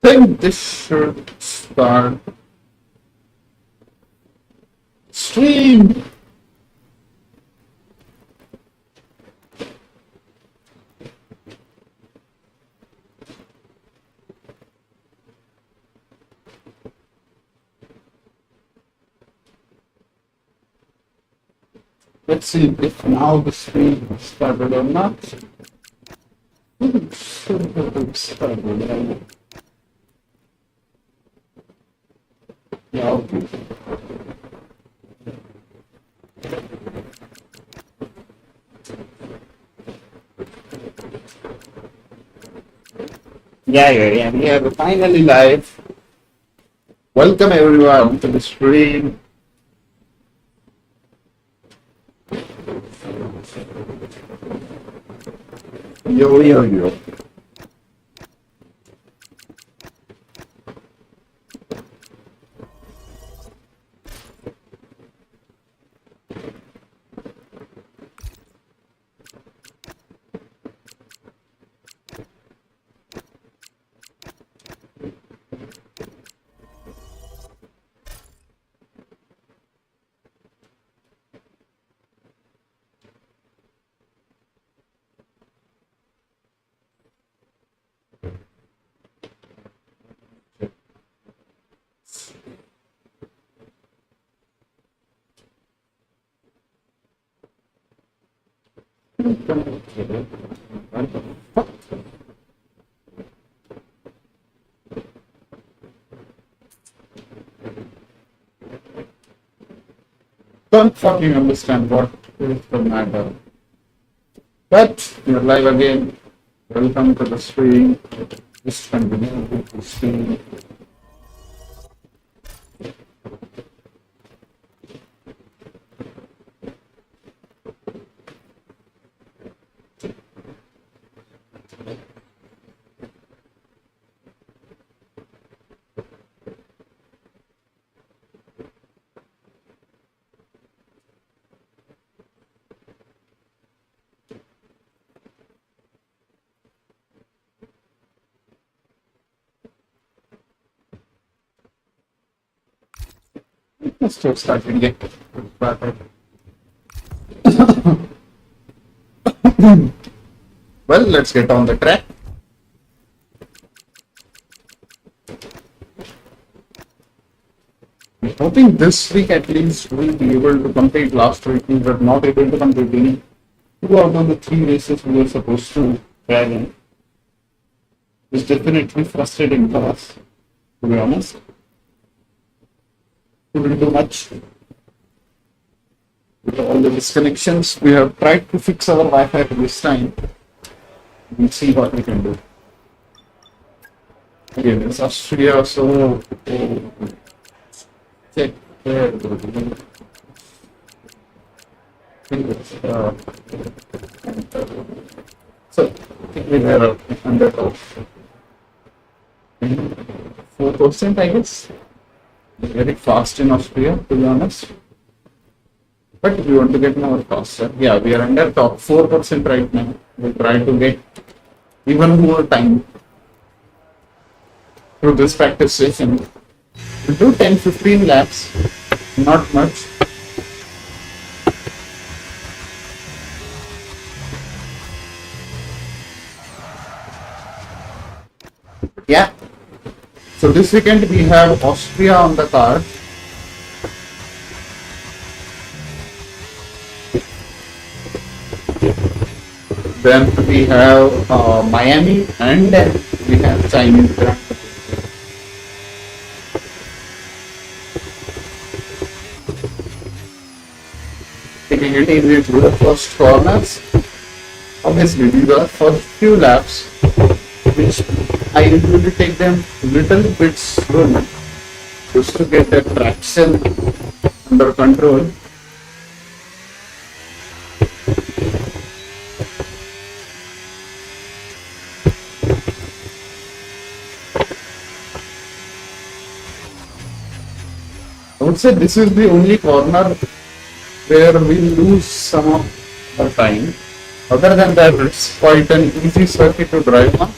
Think this should start stream. Let's see if now the stream started or not. It should have started. Yeah, okay. Yeah. We are finally live. Welcome everyone to the stream. Yo. Don't fucking understand what is the matter. But you're live again. Welcome to the stream. Just continue with the stream. Let's just start again. Well, let's get on the track. I'm hoping this week at least we'll be able to complete. Last week we were not able to complete any 2 out of the 3 races we were supposed to drive in. It's definitely frustrating for us, to be honest. Couldn't do much with all the disconnections. We have tried to fix our Wi-Fi this time. We'll see what we can do. Again, it's Austria, so check there. So I think we are under 4%, I guess. Very fast in Austria, to be honest. But we want to get more faster. Yeah, we are under top 4% right now. We'll try to get even more time through this practice session. We'll do 10-15 laps, not much. Yeah. So this weekend we have Austria on the card. Then we have Miami, and then we have Chinese Grand Prix. Taking it easy through the first corners. Obviously, these are first few laps, which I usually take them little bit slowly, just to get the traction under control. I would say this is the only corner where we lose some of our time. Other than that, it's quite an easy circuit to drive on.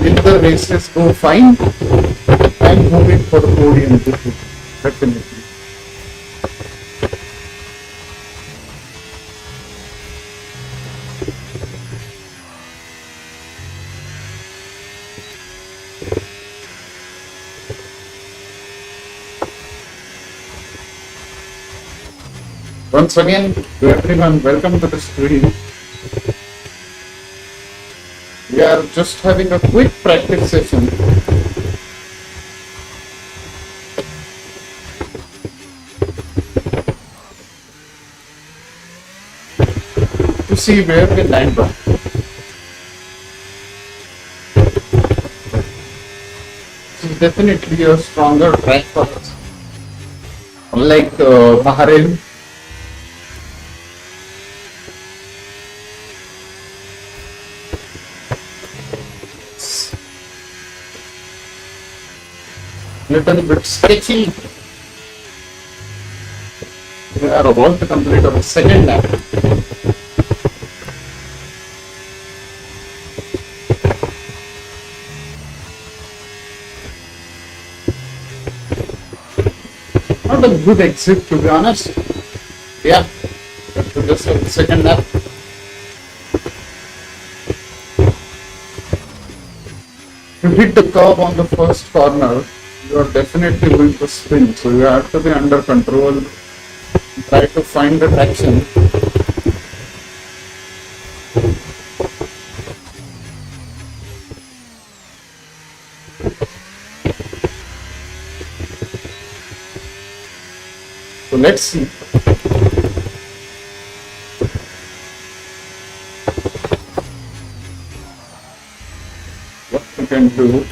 If the races go fine, I'm moving for the podium. Definitely. Once again, to everyone, welcome to the stream. We are just having a quick practice session. To see where we land on. This is definitely a stronger track for us. Unlike Bahrain. Little bit sketchy. We are about to complete our second lap. Not a good exit, to be honest. Yeah, to just have the second lap. You hit the curb on the first corner, you are definitely going to spin, so you have to be under control. Try to find the traction. So let's see. What we can do.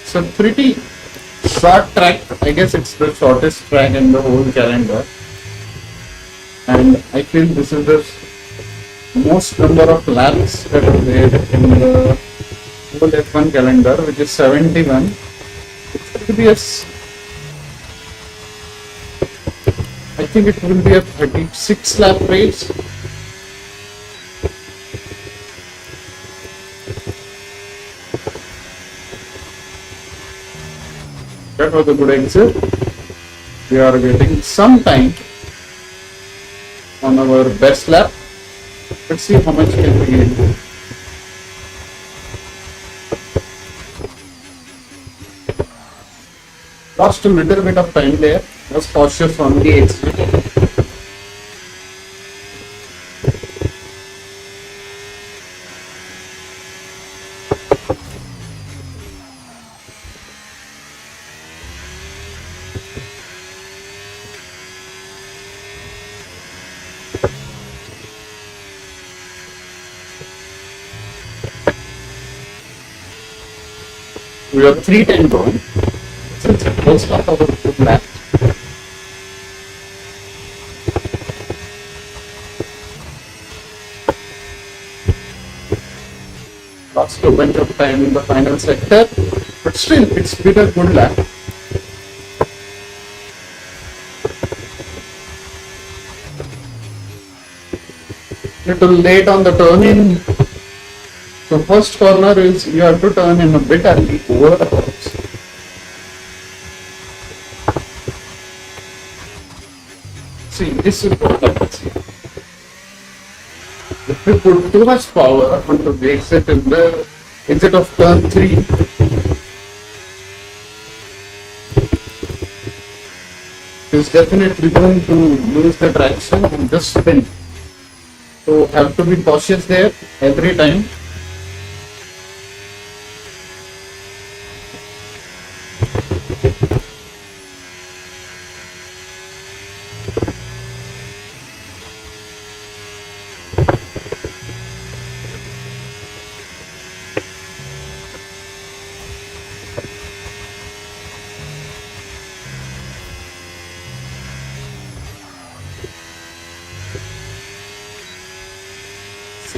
It's a pretty short track. I guess it's the shortest track in the whole calendar. And I feel this is the most number of laps that are there in the whole F1 calendar, which is 71. It's going to be I think it will be a 36 lap race. That was a good exit. We are getting some time on our best lap. Let's see how much can we gain. Lost a little bit of time there. Was cautious on the exit. We have 310 going. Since it was not our good lap. Lost a bunch of time in the final sector, but still it's been a good lap. Little late on the turn in. So first corner is you have to turn in a bit early over the curves. See, this is what I can see. If we put too much power onto the exit of turn 3, it's definitely going to lose the traction and just spin. So have to be cautious there every time.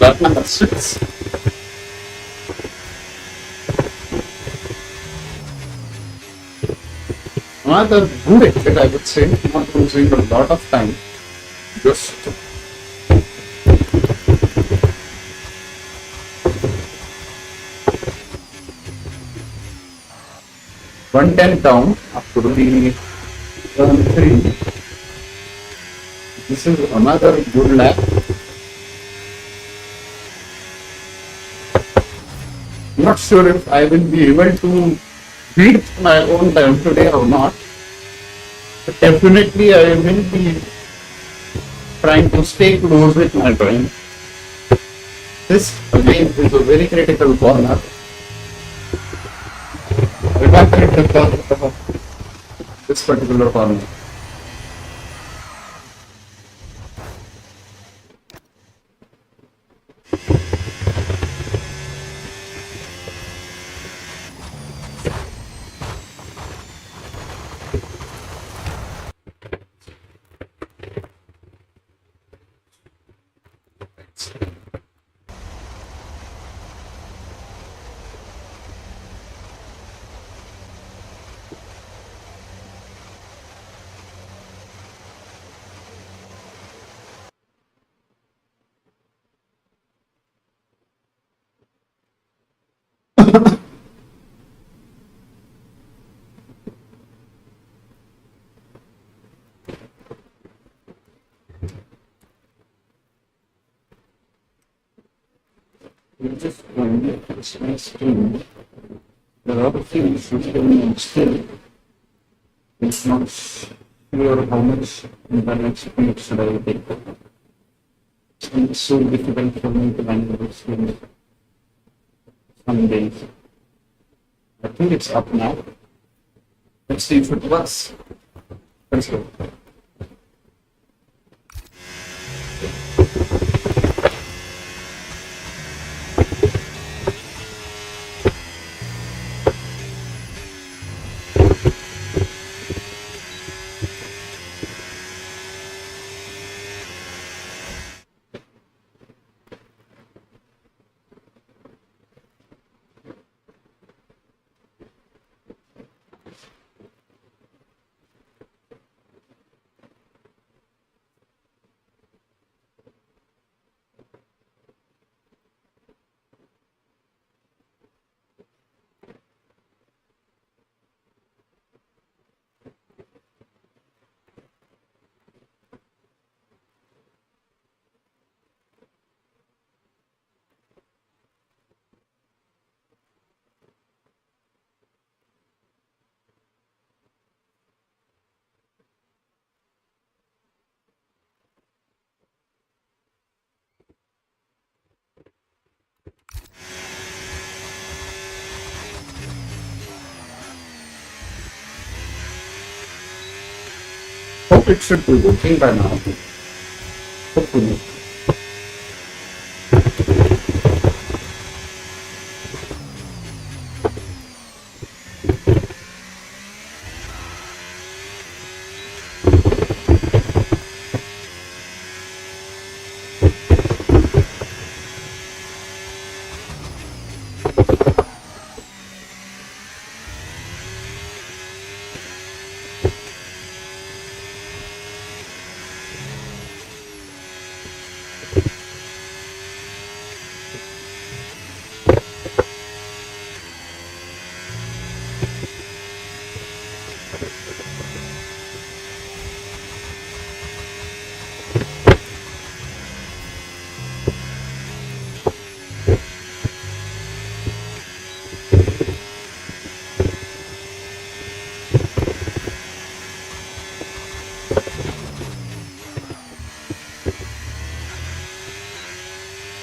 Lap number 6. Another good exit, I would say, not losing a lot of time. Just 110 down after the turn 3. This is another good lap. Not sure if I will be able to beat my own time today or not. But definitely I will be trying to stay close with my time. This again is a very critical corner. Evacuate the corner of this particular corner. We're just going to fix my screen. There are a few issues going on still. It's not sure how much internet speed should I take. It's so difficult for me to manage this thing some days. I think it's up now. Let's see if it works. Let's go. Hope it should be working by now. Hopefully.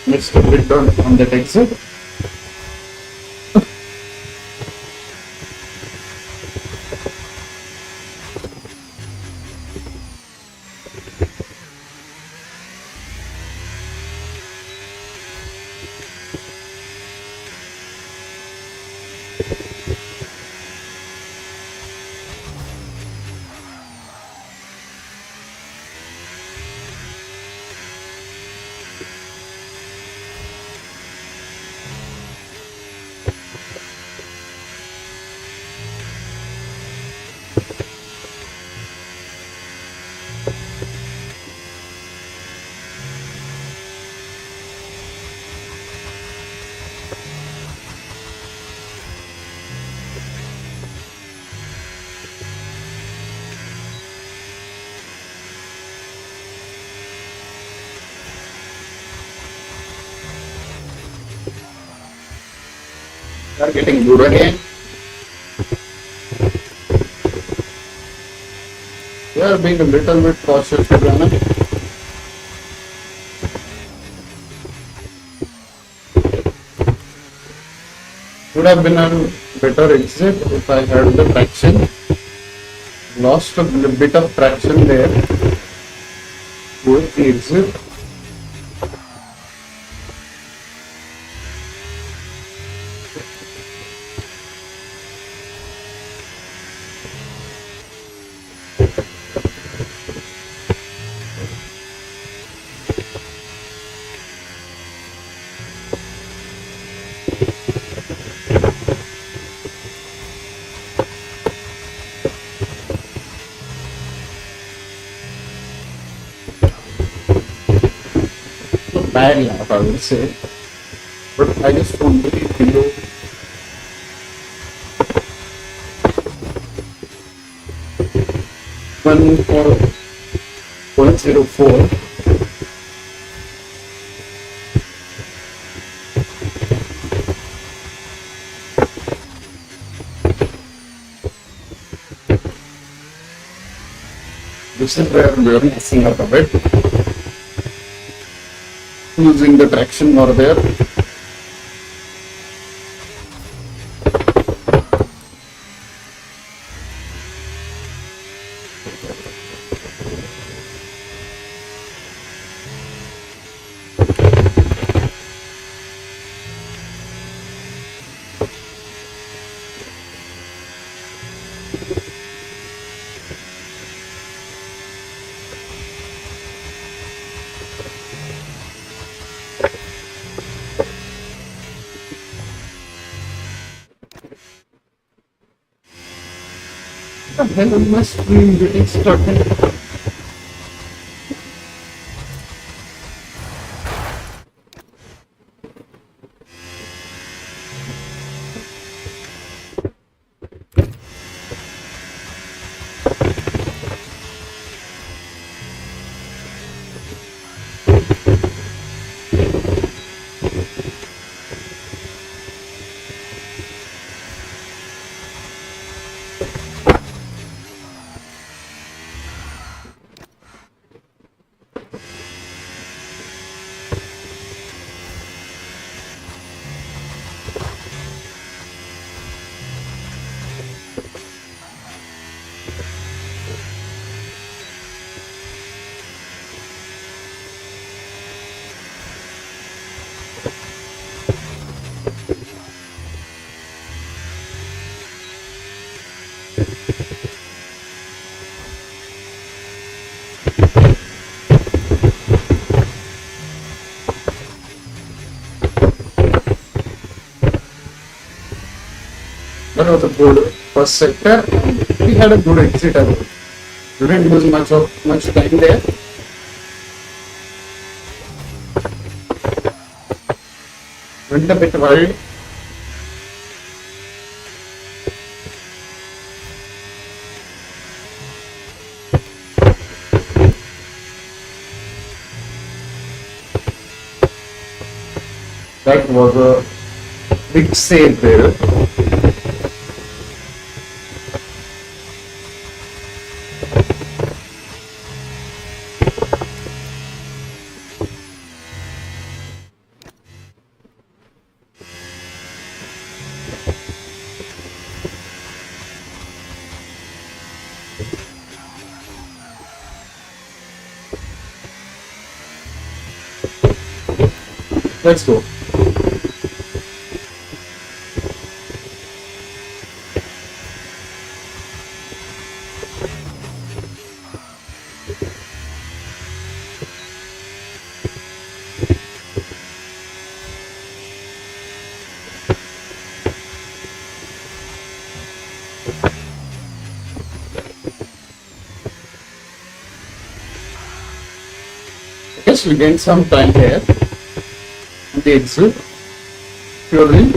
Let's do it on that exit. We are getting good again. We are being a little bit cautious, to be honest. Would have been a better exit if I had the traction. Lost a bit of traction there with the exit. Bad lap, I would say, but I just only below 1.04. This is where we are messing up a bit. Losing the traction over there. The hell am I screen getting stuck in? That was a good first sector. We had a good exit as well. Didn't lose much time there. Went a bit wide. That was a big save there. Let's go. Yes, we gained some time here. The exit purely.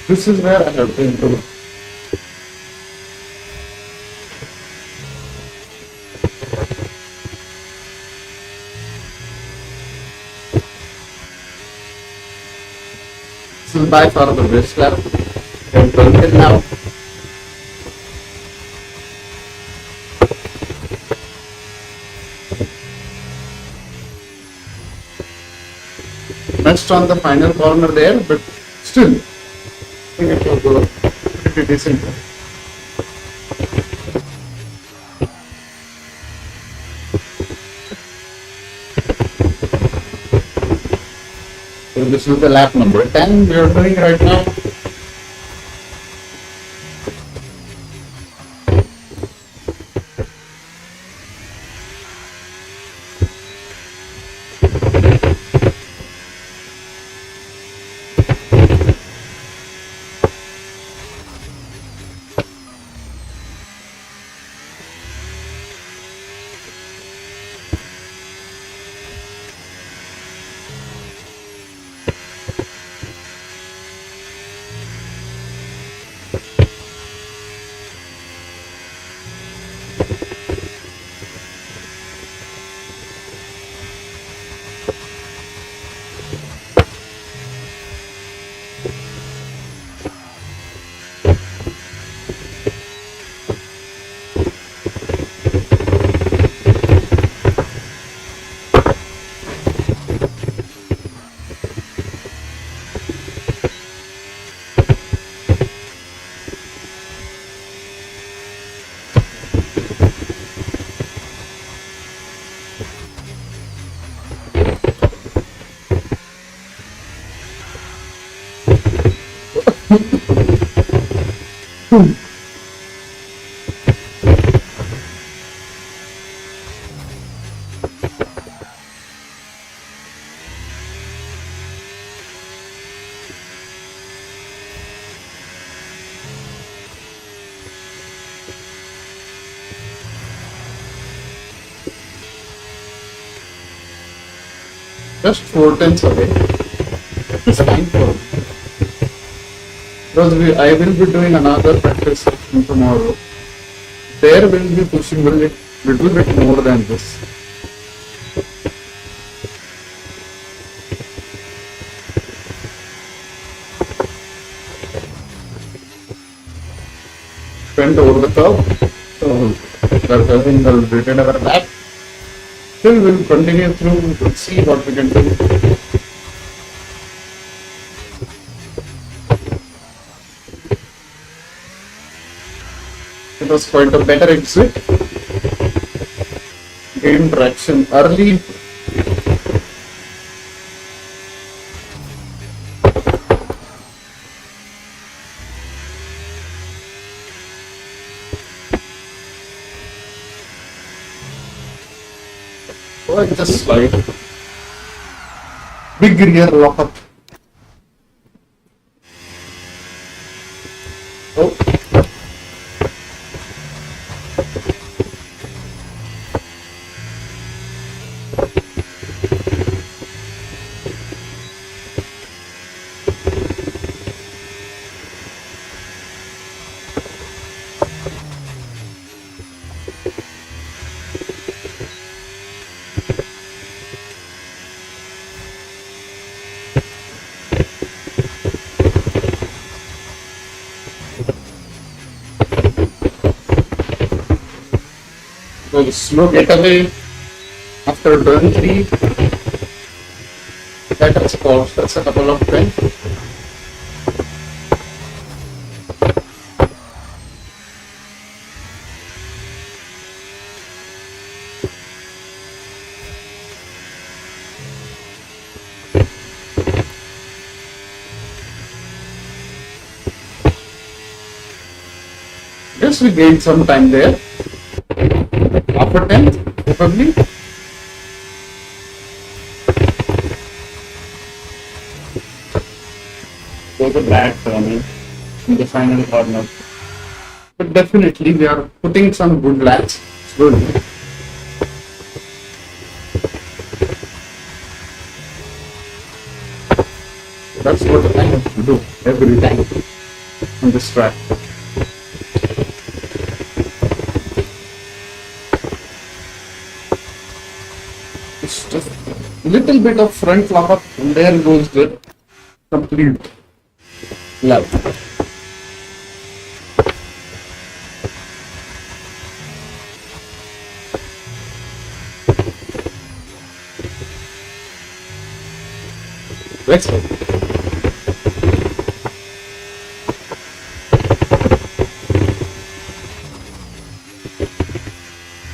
This is where I have to improve. is by far the best lap I've done till now. Missed on the final corner there, but still, I think it was pretty decent. So this is the lap number 10 we are doing right now. Just 4 tenths away. It's fine for me. Because I will be doing another practice session tomorrow. There will be pushing a little bit more than this. Went over the curve. So we're having the written our back. Still we'll continue through to see what we can do. It was quite a better exit. Gained traction early. Oh, I just slide. Big rear lock up. Oh. So slow getaway after turn 3. That has cost us a couple of times. Yes, we gained some time there. Upper 10th, probably. Go to bad turning in the final corner. But definitely we are putting some good laps slowly. That's what I have to do every time on this track. Just a little bit of front lock up and there goes the complete lap. Let's go.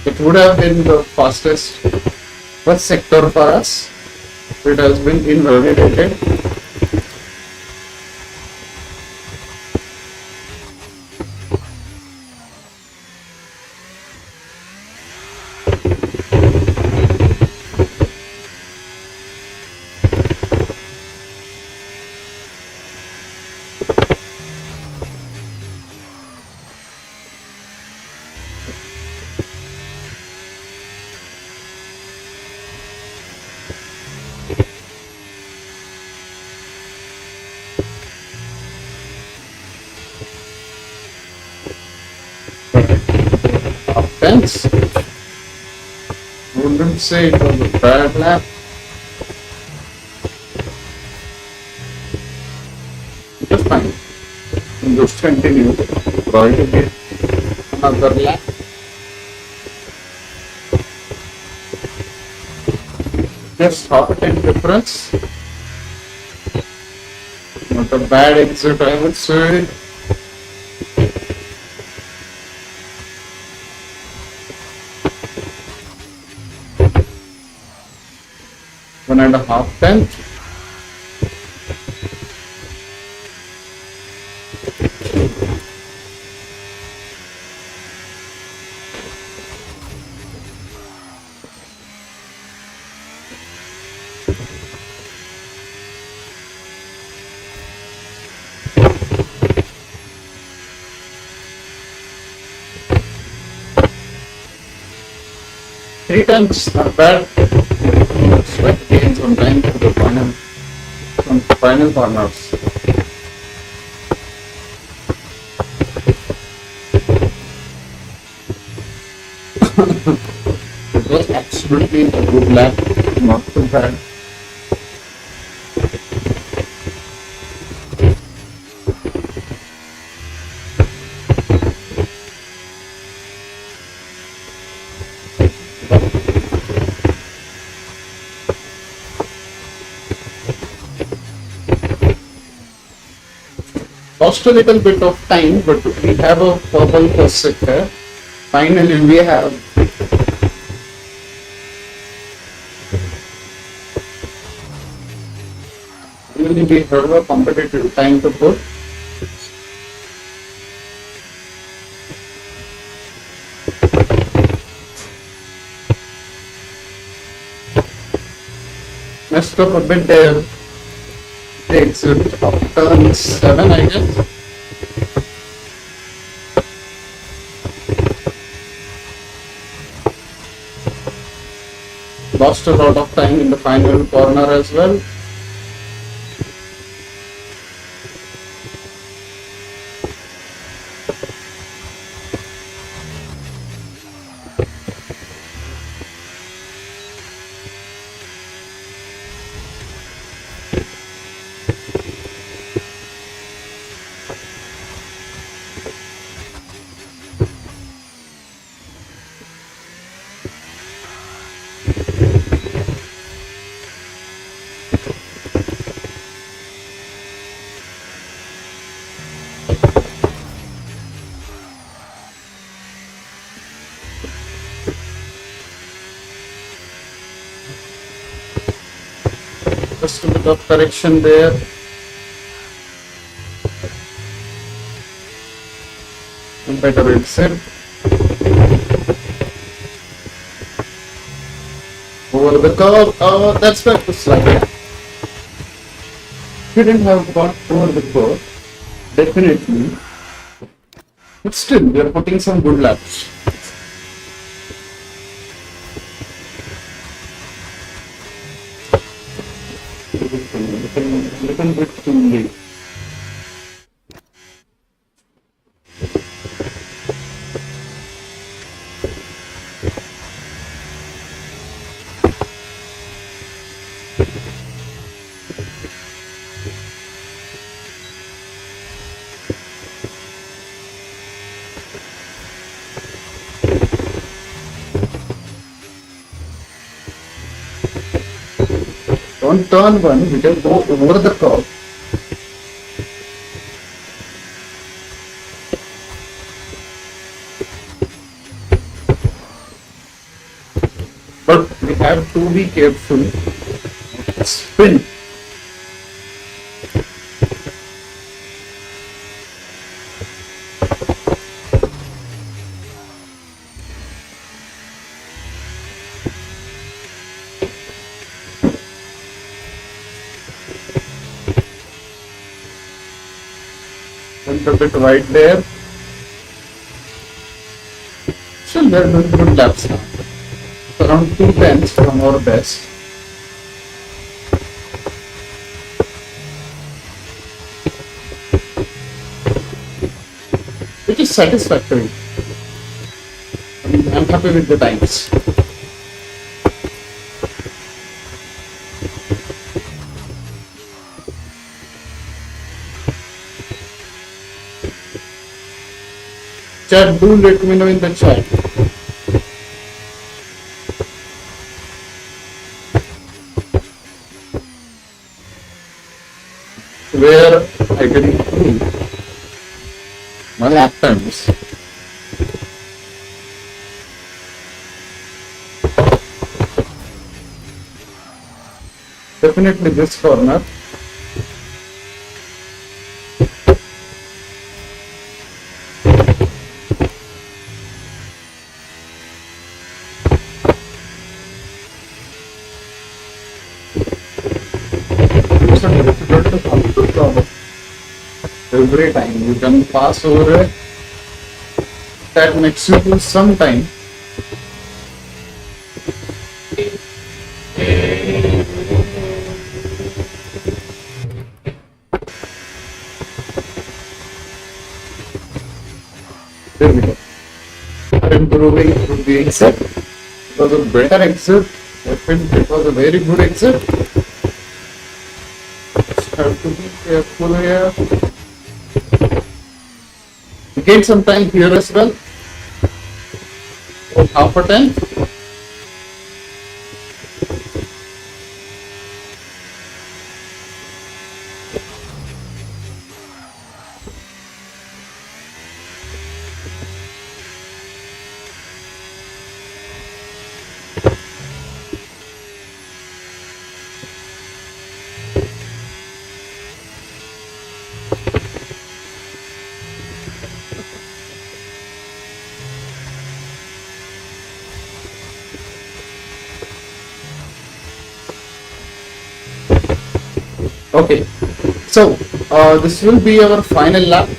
It would have been the fastest first sector for us. It has been invalidated. Offense. Wouldn't say it was a bad lap. Just fine. Just continue. Try to get another lap. Just half a 10 difference. Not a bad exit, I would say. One and a half tenth. Three times, not bad. Sweat gains on time to the final corners. It was absolutely a good lap, not too bad. Lost a little bit of time, but we have a purple first sector. Finally, we have a competitive time to put. Messed up a bit there. Takes it up turn 7, I guess. Lost a lot of time in the final corner as well. Just a bit of correction there. Better exit. Over the curve. Oh, that's where the slide. Shouldn't have gone over the curve. Definitely. But still, we are putting some good laps. Little bit too late. on turn one, we can go over the curve. But we have to be careful. Spin. Went a bit right there. Still, they're doing good laps now. Around 2 tenths from our best. Which is satisfactory. I mean, I'm happy with the times. Chat, do let me know in the chat. Where I can improve my lap times. Definitely this corner. Every time you can pass over it, that makes you lose some time. There we go. Improving through the exit. It was a better exit. I think it was a very good exit. Just have to be careful here. We gained some time here as well. Half a tenth. Okay, so this will be our final lap.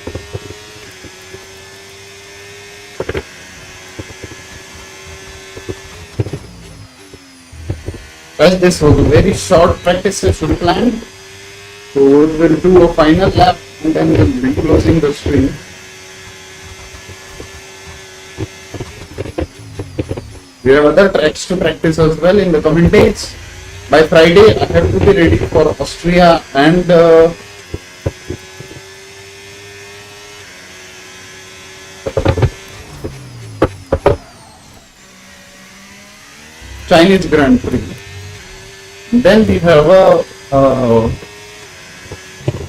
As this was a very short practice session planned, so we will do a final lap and then we will be closing the stream. We have other tracks to practice as well in the coming days. By Friday, I have to be ready for Austria and Chinese Grand Prix. Then we have a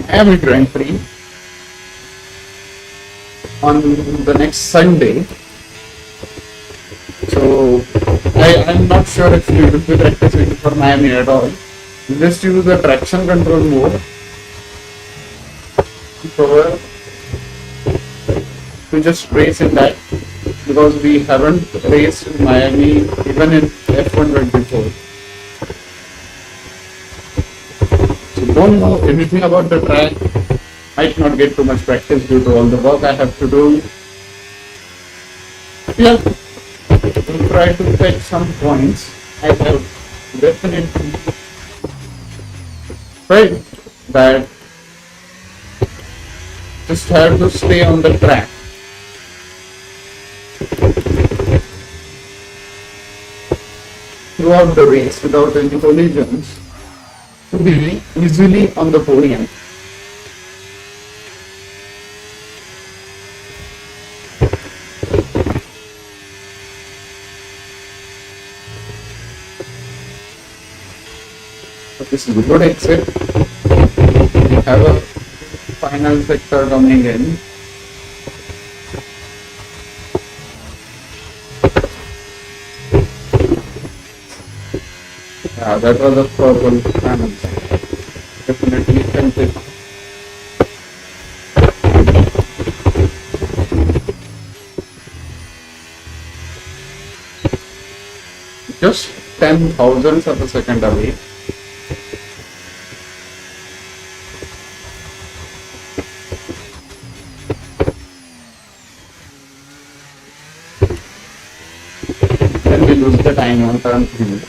Miami Grand Prix on the next Sunday. So I'm not sure if you will be practicing for Miami at all. You just use the traction control mode to just race in that, because we haven't raced in Miami even in F1 before. So don't know anything about the track, might not get too much practice due to all the work I have to do. Yeah. We'll try to fetch some points. I have definitely felt that just have to stay on the track. Throughout the race without any collisions to be easily on the podium. this good exit. We have a final sector coming in. Yeah, that was a purple panel. Definitely felt it. Just 10 thousandths of a second away. Then we lose the time on turn 3.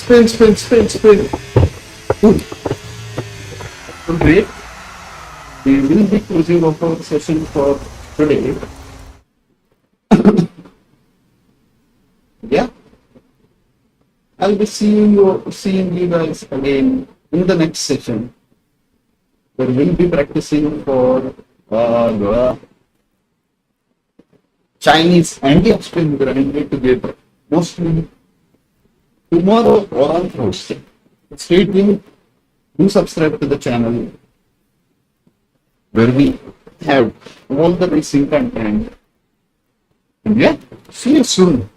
Spin, spin, spin, spin. Good. So great. We will be closing off our session for today. Yeah. I'll be seeing you guys again in the next session. We will be practicing for the Chinese and the Austrian grind together. Mostly tomorrow or on Thursday. Stay tuned. Do subscribe to the channel where we have all the racing content. And yeah, see you soon.